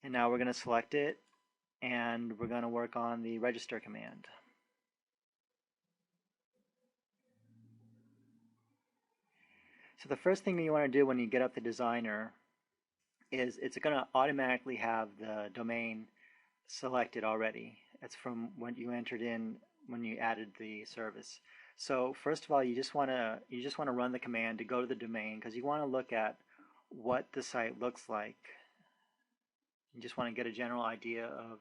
And now we're going to select it and we're going to work on the register command. So the first thing you want to do when you get up the designer is it's going to automatically have the domain selected already. It's from what you entered in when you added the service. So first of all, you just want to run the command to go to the domain because you want to look at what the site looks like. You just want to get a general idea of,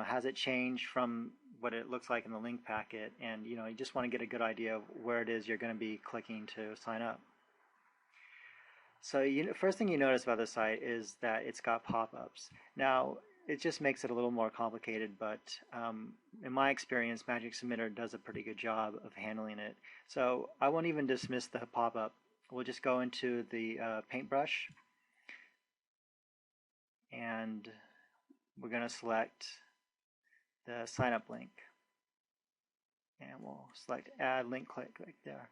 has it changed from what it looks like in the link packet, and you just want to get a good idea of where it is you're going to be clicking to sign up. So first thing you notice about the site is that it's got pop-ups. Now, it just makes it a little more complicated, but in my experience, Magic Submitter does a pretty good job of handling it. So I won't even dismiss the pop-up. We'll just go into the paintbrush, and we're going to select the sign up link. And we'll select add link, click right there.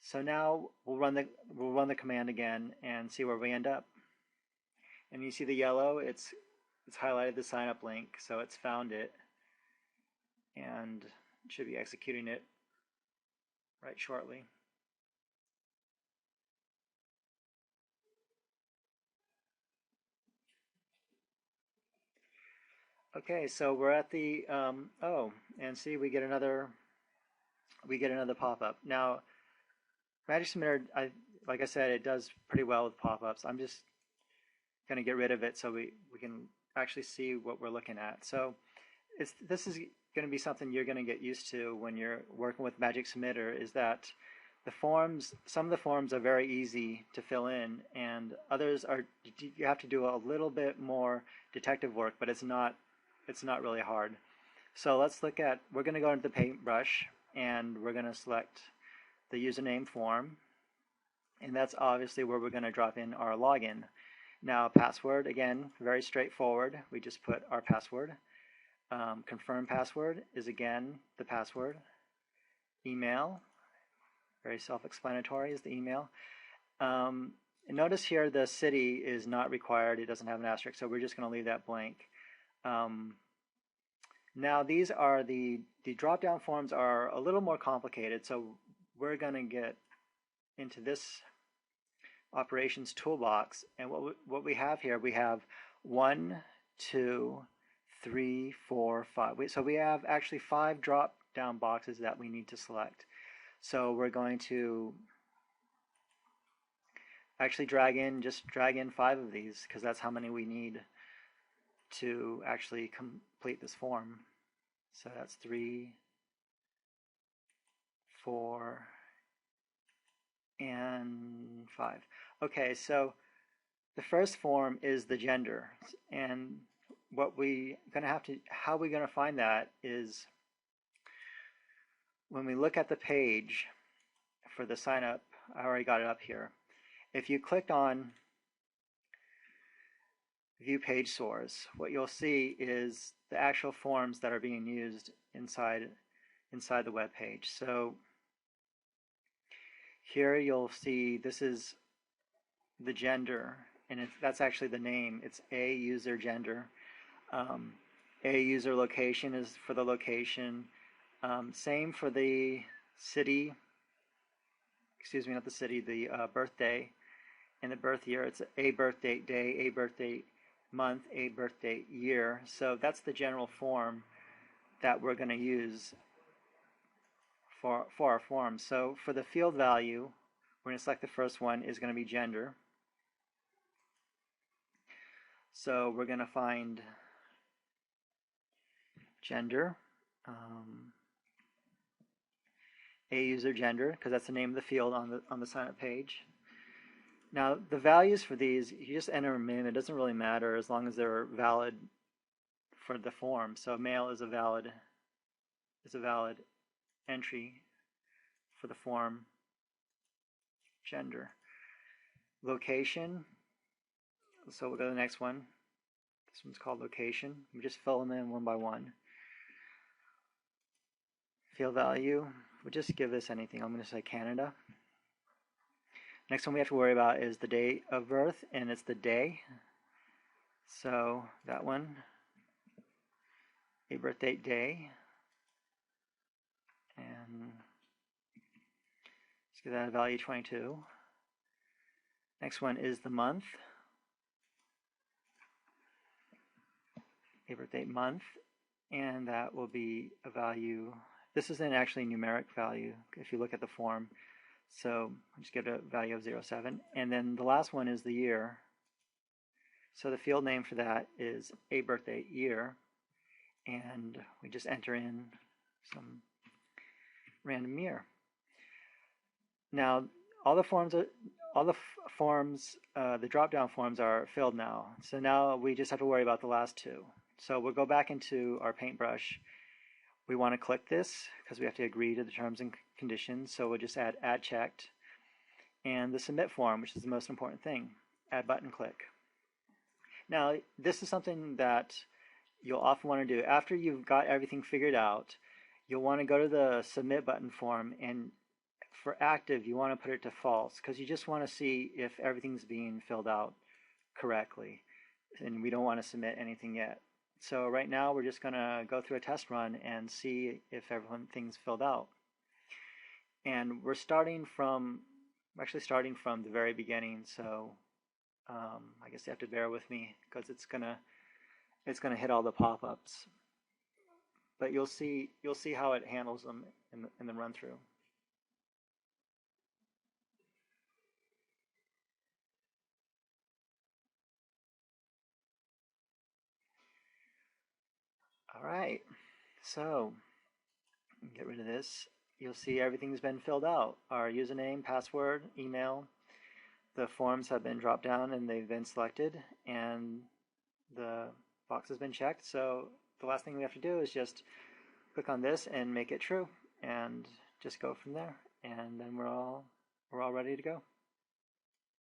So now we'll run the command again and see where we end up. And you see the yellow, it's highlighted the sign up link, so it's found it and it should be executing it right shortly. Okay, so we're at the and see we get another pop-up. Now Magic Submitter, like I said, it does pretty well with pop-ups. I'm just going to get rid of it so we can actually see what we're looking at. So this is going to be something you're going to get used to when you're working with Magic Submitter, is that some of the forms are very easy to fill in, and others you have to do a little bit more detective work, but it's not really hard. So we're going to go into the paintbrush and we're going to select the username form, and that's obviously where we're going to drop in our login. Now password, again, very straightforward. We just put our password. Confirm password is again the password. Email, very self-explanatory, is the email. And notice here the city is not required. It doesn't have an asterisk, so we're just going to leave that blank. Now these are the drop-down forms are a little more complicated, so we're going to get into this operations toolbox, and what we have here, we have 1, 2, 3, 4, 5. So we have actually 5 drop-down boxes that we need to select. So we're going to actually drag in 5 of these because that's how many we need to actually complete this form. So that's 3, 4, and 5. Okay, so the first form is the gender, and how we're going to find that is when we look at the page for the sign up. I already got it up here. If you clicked on view page source, what you'll see is the actual forms that are being used inside the web page. So here you'll see this is the gender, and that's actually the name. It's a user gender. A user location is for the location. Same for the city. Excuse me, not the city. The birthday and the birth year. It's a birth date day, a birth date month, a birth date year. So that's the general form that we're going to use for our form. So for the field value, we're going to select the first one is going to be gender. So we're going to find gender, a user gender, because that's the name of the field on the sign up page. Now the values for these, you just enter them in. It doesn't really matter as long as they're valid for the form. So male is a valid entry for the form. Gender. Location, so we'll go to the next one. This one's called location. We just fill them in one by one. Field value, we'll just give this anything. I'm going to say Canada. Next one we have to worry about is the date of birth, and it's the day. So that one, a birthday day, and let's give that a value 22. Next one is the month, a birthday month, and that will be a value. This is an actually numeric value if you look at the form. So just give it a value of 0.7. And then the last one is the year. So the field name for that is a birthday year. And we just enter in some random year. Now, all the forms, the drop-down forms are filled now. So now we just have to worry about the last two. So we'll go back into our paintbrush. We want to click this because we have to agree to the terms and conditions. So we'll just add checked. And the submit form, which is the most important thing, add button click. Now, this is something that you'll often want to do. After you've got everything figured out, you'll want to go to the submit button form, and for active, you want to put it to false because you just want to see if everything's being filled out correctly. And we don't want to submit anything yet. So right now, we're just going to go through a test run and see if everything's filled out. And we're actually starting from the very beginning. So I guess you have to bear with me because it's gonna hit all the pop-ups. But you'll see how it handles them in the run through. All right, so get rid of this. You'll see everything's been filled out. Our username, password, email. The forms have been dropped down and they've been selected, and the box has been checked. So the last thing we have to do is just click on this and make it true, and just go from there. And then we're all ready to go.